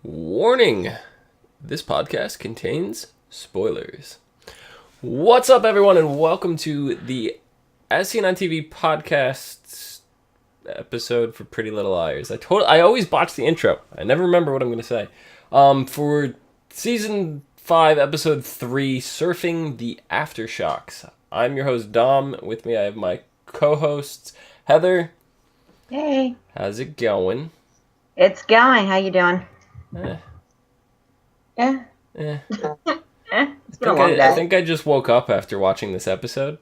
Warning! This podcast contains spoilers. What's up, everyone, and welcome to the As Seen on TV podcast episode for Pretty Little Liars. I always botch the intro. I never remember what I'm going to say. For season 5, episode 3, Surfing the Aftershocks. I'm your host, Dom. With me, I have my co-hosts, Heather. Hey. How's it going? It's going. How you doing? Eh. It's been a long day. I think I just woke up after watching this episode.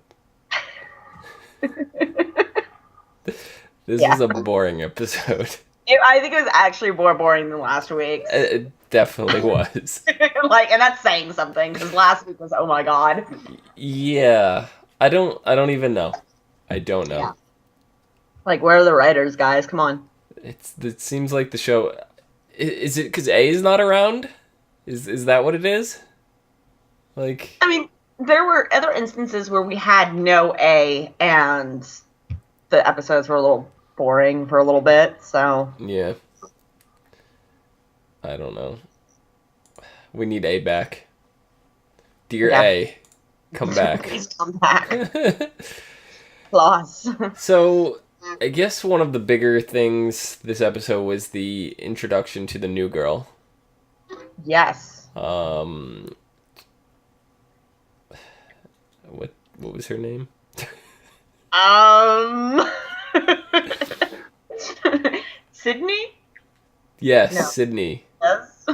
This is a boring episode. I think it was actually more boring than last week. It definitely was. And that's saying something, because last week was, oh my god. Yeah. I don't even know. I don't know. Yeah. Where are the writers, guys? Come on. It seems like the show... Is it because A is not around? Is that what it is? I mean, there were other instances where we had no A, and the episodes were a little boring for a little bit, so... Yeah. I don't know. We need A back. Dear A, come back. Please come back. Loss. So... I guess one of the bigger things this episode was the introduction to the new girl. Yes. What was her name? Sydney? Yes, No. Sydney. Yes.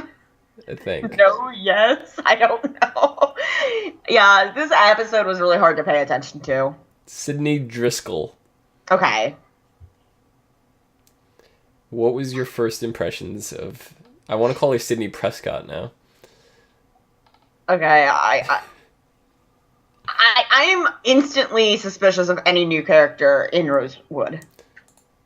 I think. No, yes. I don't know. Yeah, this episode was really hard to pay attention to. Sydney Driscoll. Okay. What was your first impressions of... I want to call her Sydney Prescott now. Okay, I am instantly suspicious of any new character in Rosewood.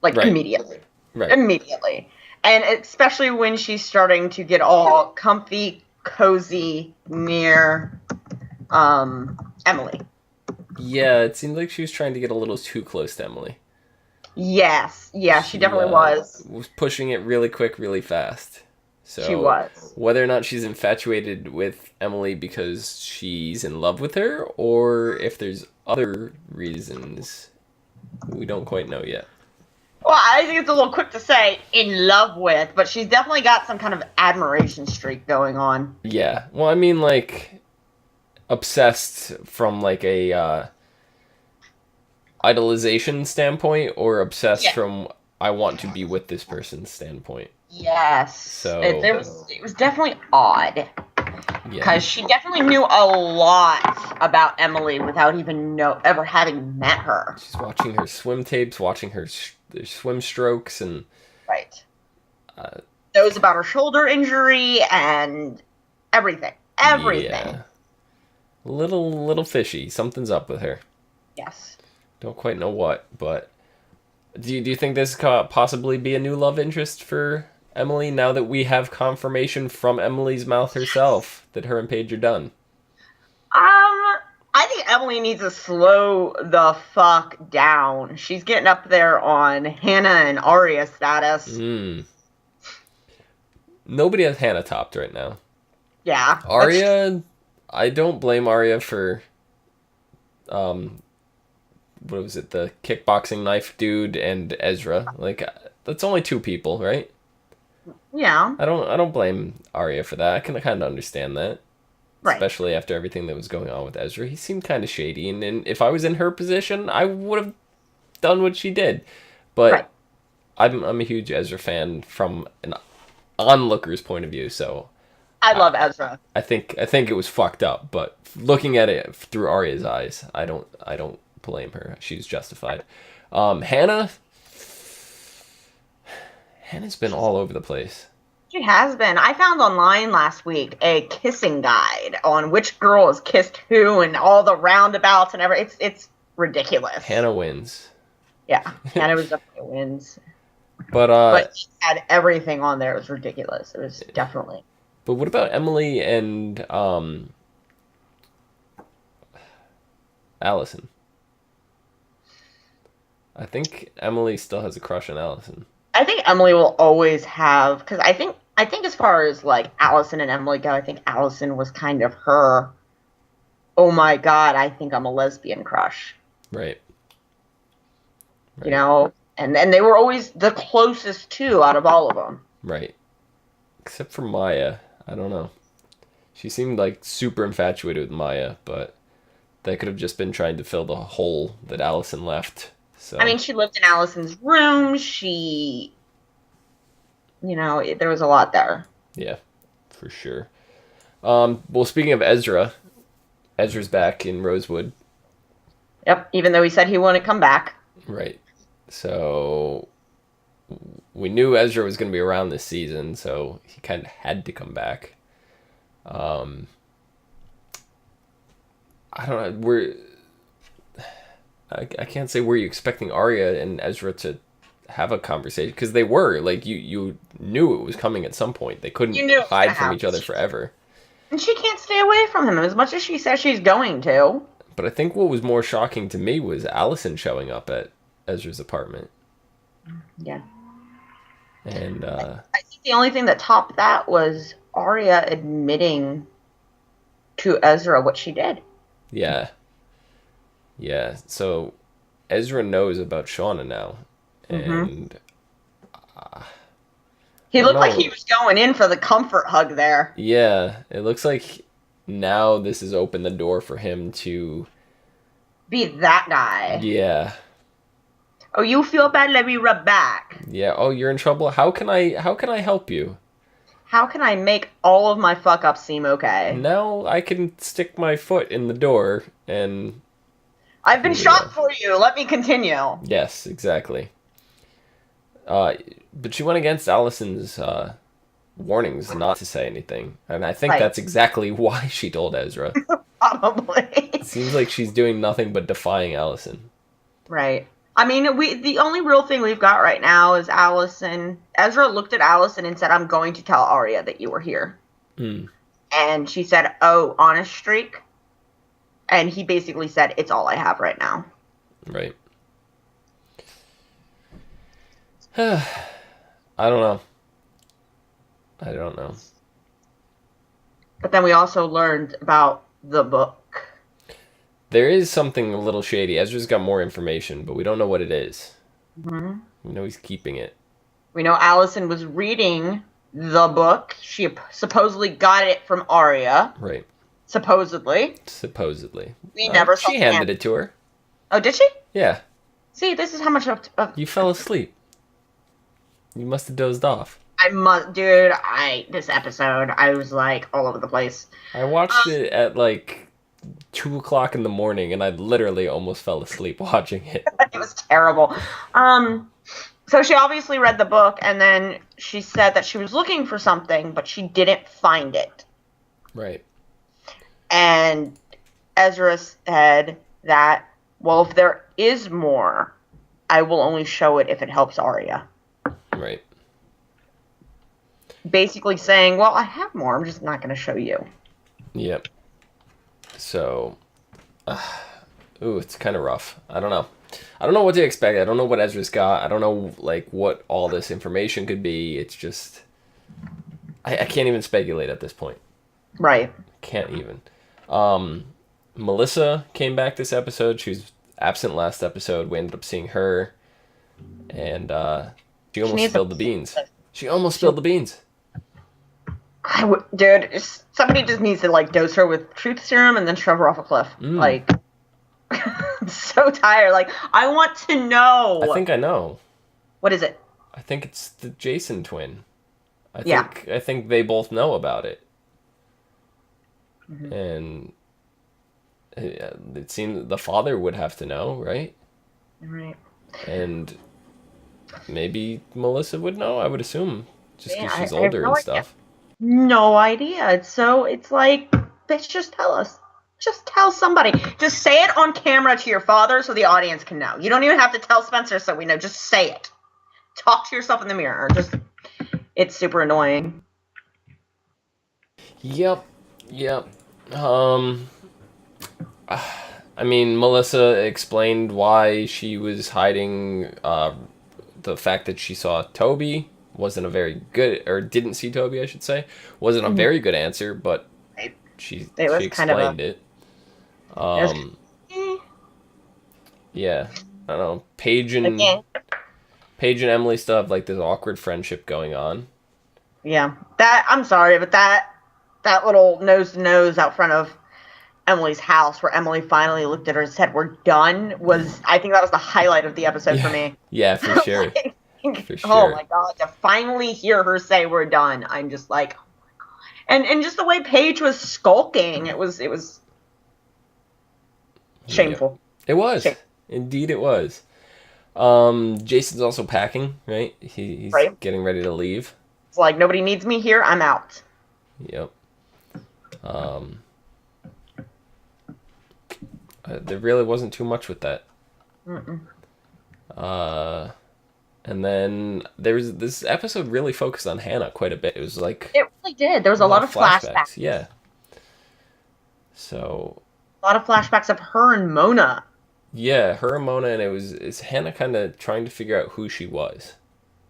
Right. Immediately. Right. Immediately. And especially when she's starting to get all comfy, cozy near Emily. Yeah, it seemed like she was trying to get a little too close to Emily. Yes. Yeah, she definitely was. Was pushing it really quick, really fast. So she was. Whether or not she's infatuated with Emily because she's in love with her, or if there's other reasons, we don't quite know yet. Well, I think it's a little quick to say in love with, but she's definitely got some kind of admiration streak going on. Yeah. Well, I mean, obsessed from, a... idolization standpoint, or obsessed from I want to be with this person's standpoint. Yes. So it was definitely odd. Yeah. Because she definitely knew a lot about Emily without even ever having met her. She's watching her swim tapes, watching her swim strokes, and right. Knows about her shoulder injury and everything. Everything. Yeah. Little fishy. Something's up with her. Yes. Don't quite know what, but do you think this could possibly be a new love interest for Emily now that we have confirmation from Emily's mouth herself that her and Paige are done? I think Emily needs to slow the fuck down. She's getting up there on Hannah and Aria status. Nobody has Hannah topped right now. Yeah. Aria, I don't blame Aria for what was it, the kickboxing knife dude and Ezra. That's only 2 people, right? Yeah. I don't blame Aria for that. I can kind of understand that. Right. Especially after everything that was going on with Ezra. He seemed kind of shady, and if I was in her position, I would have done what she did. But right. I'm a huge Ezra fan from an onlooker's point of view, so I love Ezra. I think it was fucked up, but looking at it through Aria's eyes, I don't blame her. She's justified. Hannah's been all over the place. She has been. I found online last week a kissing guide on which girl has kissed who and all the roundabouts and everything. It's ridiculous. Hannah wins. Yeah, Hannah was definitely wins. But she had everything on there. It was ridiculous. It was definitely. But what about Emily and Allison? I think Emily still has a crush on Allison. I think Emily will always have, because I think I think as far as like Allison and Emily go, I think Allison was kind of her, oh my God, I think I'm a lesbian crush. Right. You know, and they were always the closest two out of all of them. Right. Except for Maya. I don't know. She seemed like super infatuated with Maya, but that could have just been trying to fill the hole that Allison left. So I mean, she lived in Allison's room. She, you know, there was a lot there. Yeah, for sure. Well, speaking of Ezra, Ezra's back in Rosewood. Yep, even though he said he wouldn't come back. Right. So we knew Ezra was going to be around this season, so he kind of had to come back. I don't know. I can't say, were you expecting Aria and Ezra to have a conversation? Because they were. Like, you knew it was coming at some point. They couldn't hide from each other forever. And she can't stay away from him as much as she says she's going to. But I think what was more shocking to me was Allison showing up at Ezra's apartment. Yeah. And I think the only thing that topped that was Aria admitting to Ezra what she did. Yeah. Yeah. So Ezra knows about Shauna now. And he looked like he was going in for the comfort hug there. Yeah. It looks like now this has opened the door for him to be that guy. Yeah. Oh, you feel bad? Let me rub back. Yeah. Oh, you're in trouble. How can I help you? How can I make all of my fuck ups seem okay? Now I can stick my foot in the door and... I've been shot for you. Let me continue. Yes, exactly. But she went against Allison's warnings not to say anything. And I think that's exactly why she told Ezra. Probably. It seems like she's doing nothing but defying Allison. Right. I mean, the only real thing we've got right now is Allison. Ezra looked at Allison and said, I'm going to tell Aria that you were here. And she said, oh, honest streak? And he basically said, it's all I have right now. Right. I don't know. But then we also learned about the book. There is something a little shady. Ezra's got more information, but we don't know what it is. We know he's keeping it. We know Allison was reading the book. She supposedly got it from Aria. Right. Supposedly. We never saw She handed it to her. Oh, did she? Yeah. See, this is how much of... You fell asleep. You must have dozed off. Dude, this episode, I was like all over the place. I watched it at like 2 o'clock in the morning, and I literally almost fell asleep watching it. It was terrible. So she obviously read the book, and then she said that she was looking for something, but she didn't find it. Right. And Ezra said that, well, if there is more, I will only show it if it helps Aria. Right. Basically saying, well, I have more, I'm just not going to show you. Yep. So, it's kind of rough. I don't know. I don't know what to expect. I don't know what Ezra's got. I don't know, like, what all this information could be. It's just... I can't even speculate at this point. Right. Can't even. Melissa came back this episode. She was absent last episode. We ended up seeing her. And she almost spilled the beans. She almost spilled the beans. Dude, somebody just needs to, like, dose her with truth serum and then shove her off a cliff. Like... I'm so tired. Like, I want to know. I think I know. What is it? I think it's the Jason twin. I think they both know about it. And it seems the father would have to know, right? Right. And maybe Melissa would know, I would assume. Just because she's older and stuff. No idea. It's like, bitch, just tell us. Just tell somebody. Just say it on camera to your father so the audience can know. You don't even have to tell Spencer so we know. Just say it. Talk to yourself in the mirror. It's super annoying. Yep. I mean, Melissa explained why she was hiding the fact that she saw Toby wasn't a very good, or didn't see Toby, I should say, wasn't a very good answer, but she explained it. Yeah, I don't know. Paige and Emily still have like this awkward friendship going on. Yeah, I'm sorry, but that little nose to nose out front of Emily's house, where Emily finally looked at her and said, "We're done," I think that was the highlight of the episode for me. Yeah, for sure. For sure. Oh my god, to finally hear her say "we're done," I'm just like, oh my god. And just the way Paige was skulking, it was shameful. Yeah. It was. Indeed it was. Jason's also packing, right? He's getting ready to leave. It's like, nobody needs me here, I'm out. Yep. There really wasn't too much with that. And then this episode really focused on Hannah quite a bit. It was like... It really did. There was a lot of flashbacks. Yeah. So... A lot of flashbacks of her and Mona. Yeah, her and Mona, and it's Hannah kind of trying to figure out who she was.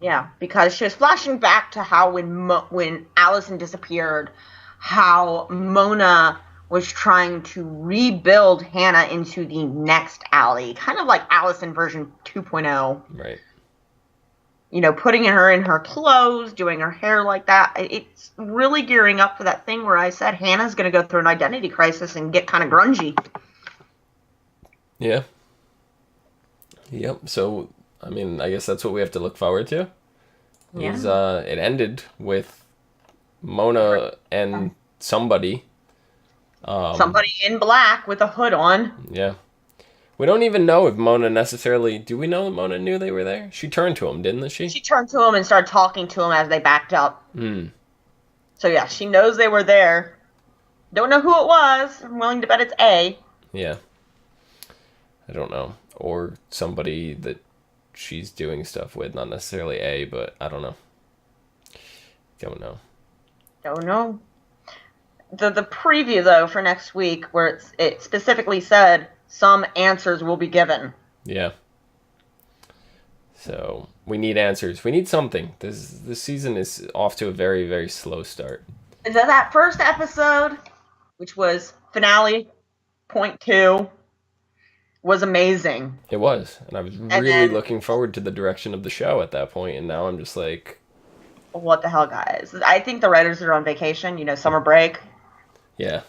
Yeah, because she was flashing back to how when Allison disappeared, how Mona was trying to rebuild Hannah into the next Allie, kind of like Allison version 2.0. Right. You know, putting her in her clothes, doing her hair like that. It's really gearing up for that thing where I said Hannah's going to go through an identity crisis and get kind of grungy. Yeah. Yep. So, I mean, I guess that's what we have to look forward to. Yeah. It ended with Mona and somebody. Somebody in black with a hood on. Yeah. We don't even know if Mona necessarily... Do we know that Mona knew they were there? She turned to him, didn't she? She turned to him and started talking to him as they backed up. So, yeah, she knows they were there. Don't know who it was. I'm willing to bet it's A. Yeah. I don't know. Or somebody that she's doing stuff with. Not necessarily A, but I don't know. Don't know. Don't know. The preview, though, for next week, where it specifically said... Some answers will be given. Yeah. So we need answers. We need something. This season is off to a very, very slow start. And so that first episode, which was finale point 2, was amazing. It was. And I was really looking forward to the direction of the show at that point. And now I'm just like... What the hell, guys? I think the writers are on vacation. You know, summer break. Yeah.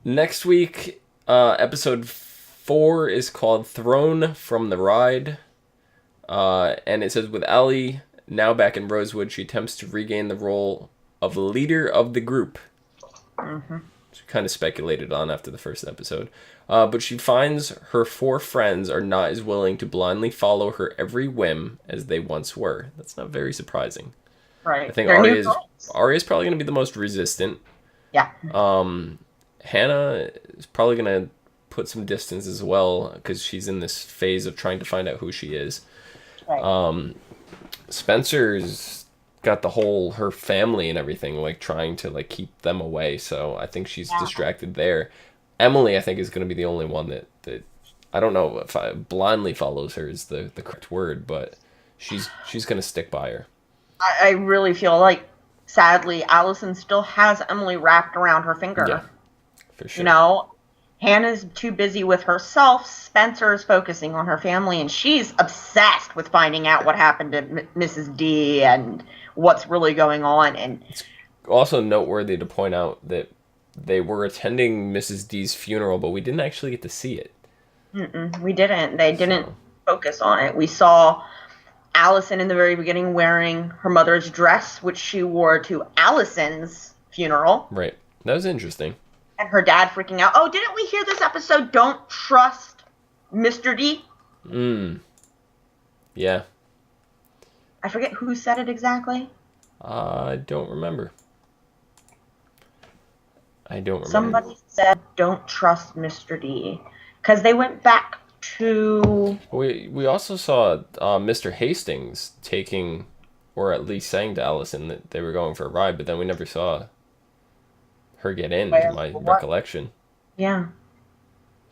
Next week, episode 4 is called Thrown from the Ride. And it says, with Allie now back in Rosewood, she attempts to regain the role of leader of the group. She kind of speculated on after the first episode. But she finds her 4 friends are not as willing to blindly follow her every whim as they once were. That's not very surprising. Right. I think Aria's probably going to be the most resistant. Yeah. Hannah is probably going to put some distance as well because she's in this phase of trying to find out who she is. Right. Spencer's got her family and everything, like trying to like keep them away. So I think she's distracted there. Emily, I think, is going to be the only one that I don't know if I blindly follows her is the correct word, but she's going to stick by her. I really feel like, sadly, Allison still has Emily wrapped around her finger. Yeah, for sure. You know, Hannah's too busy with herself. Spencer's focusing on her family, and she's obsessed with finding out what happened to Mrs. D and what's really going on. And it's also noteworthy to point out that they were attending Mrs. D's funeral, but we didn't actually get to see it. We didn't. They didn't focus on it. We saw Allison in the very beginning wearing her mother's dress, which she wore to Allison's funeral. Right. That was interesting. And her dad freaking out. Oh, didn't we hear this episode, Don't Trust Mr. D? Yeah. I forget who said it exactly. I don't remember. Somebody said, don't trust Mr. D. Because they went back to... We also saw Mr. Hastings taking, or at least saying to Allison that they were going for a ride, but then we never saw her get in, to my recollection. Yeah.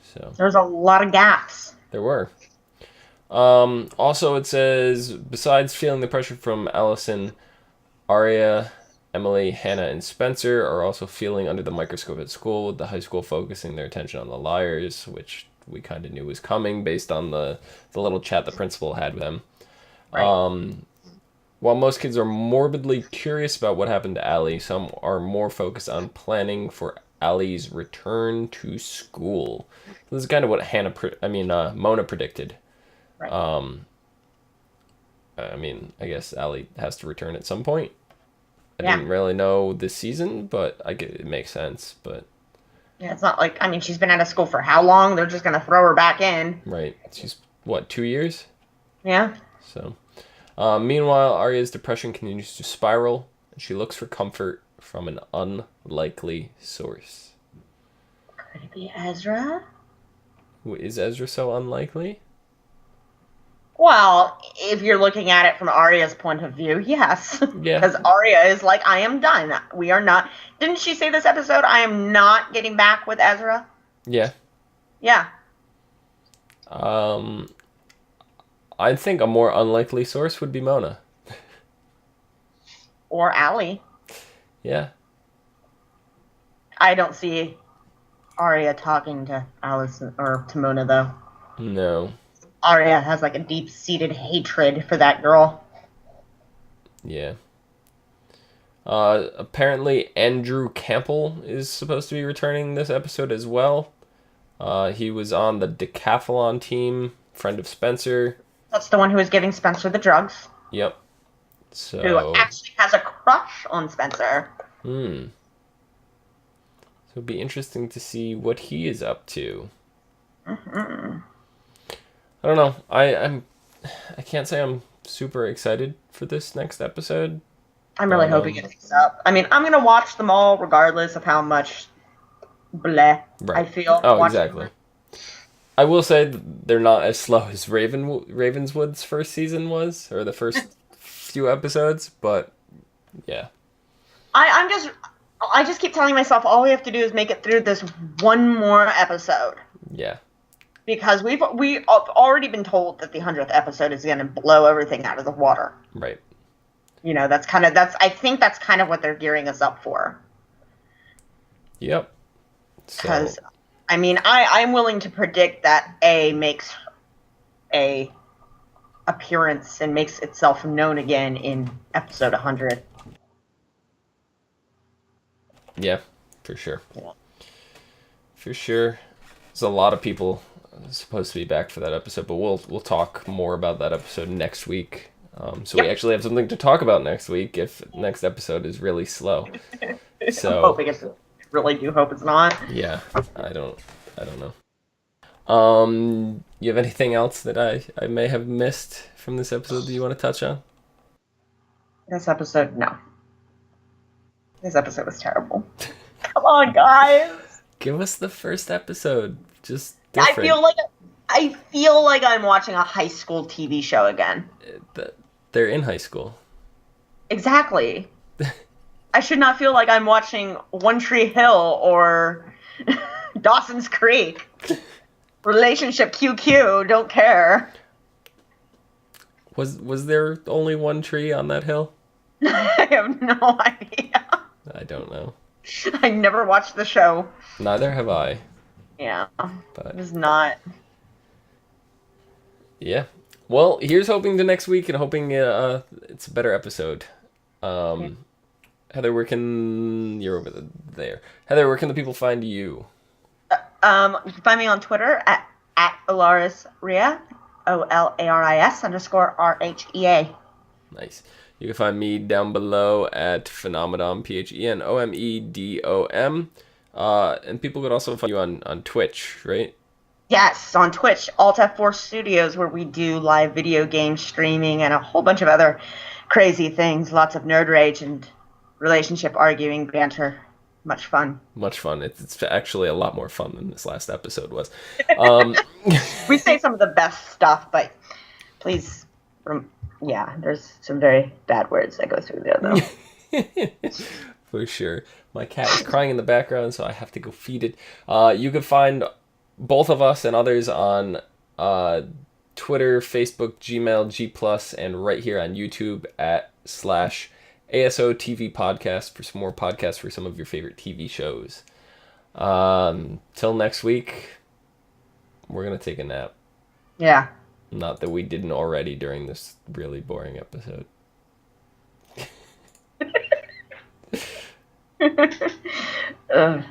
So there's a lot of gaps. There were. Also, it says, besides feeling the pressure from Allison, Aria, Emily, Hannah, and Spencer are also feeling under the microscope at school, with the high school focusing their attention on the liars, which we kind of knew was coming based on the little chat the principal had with them. Right. While most kids are morbidly curious about what happened to Allie, some are more focused on planning for Allie's return to school. This is kind of what Mona predicted. Right. I guess Allie has to return at some point. I Yeah. didn't really know this season, but it makes sense. But Yeah, it's not like, I mean, she's been out of school for how long? They're just going to throw her back in. right, she's what, 2 years? Yeah. So, meanwhile, Arya's depression continues to spiral, and she looks for comfort from an unlikely source. Could it be Ezra? Is Ezra so unlikely? Well, if you're looking at it from Arya's point of view, yes. Yeah. Because Arya is like, I am done. We are not. Didn't she say this episode, I am not getting back with Ezra? Yeah. Yeah. I think a more unlikely source would be Mona. Or Allie. Yeah. I don't see Arya talking to Allison or to Mona, though. No. Arya has like a deep-seated hatred for that girl. Yeah. Apparently Andrew Campbell is supposed to be returning this episode as well. He was on the decathlon team, friend of Spencer. That's the one who was giving Spencer the drugs. Yep. So. Who actually has a crush on Spencer. So it'd be interesting to see what he is up to. Mm-hmm. I don't know. I can't say I'm super excited for this next episode. I'm really hoping it picks up. I mean, I'm going to watch them all regardless of how much bleh I feel. Oh, exactly. I will say they're not as slow as Ravenswood's first season was, or the first few episodes, but yeah. I just keep telling myself all we have to do is make it through this one more episode. Yeah. Because we've already been told that the 100th episode is going to blow everything out of the water. Right. You know, I think that's kind of what they're gearing us up for. Yep. Because, I mean, I'm willing to predict that A makes a appearance and makes itself known again in episode 100. Yeah, for sure. Yeah. For sure. There's a lot of people supposed to be back for that episode, but we'll talk more about that episode next week. We actually have something to talk about next week if next episode is really slow. So I'm hoping I really do hope it's not. Yeah, I don't know. You have anything else that I may have missed from this episode that you want to touch on? This episode, no. This episode was terrible. Come on, guys. Give us the first episode. Just different. I feel like I'm watching a high school TV show again. They're in high school. Exactly. I should not feel like I'm watching One Tree Hill or Dawson's Creek. Relationship QQ, don't care. Was there only one tree on that hill? I have no idea. I don't know. I never watched the show. Neither have I. Yeah, but it was not. Yeah. Well, here's hoping to next week and hoping it's a better episode. Okay. Heather, where can you're over there? Heather, where can the people find you? You can find me on Twitter at Olarisrhea, OLARIS_RHEA. Nice. You can find me down below at Phenomedom, PHENOMEDOM. And people could also find you on Twitch, right? Yes, on Twitch, Alt F4 Studios, where we do live video game streaming and a whole bunch of other crazy things. Lots of nerd rage and relationship arguing, banter. Much fun. Much fun. It's actually a lot more fun than this last episode was. We say some of the best stuff, but please, there's some very bad words that go through there, though. For sure. My cat is crying in the background, so I have to go feed it. You can find both of us and others on Twitter, Facebook, Gmail, G+, and right here on YouTube at /ASOTV podcast for some more podcasts for some of your favorite TV shows. Till next week, we're going to take a nap. Yeah. Not that we didn't already during this really boring episode. Ugh.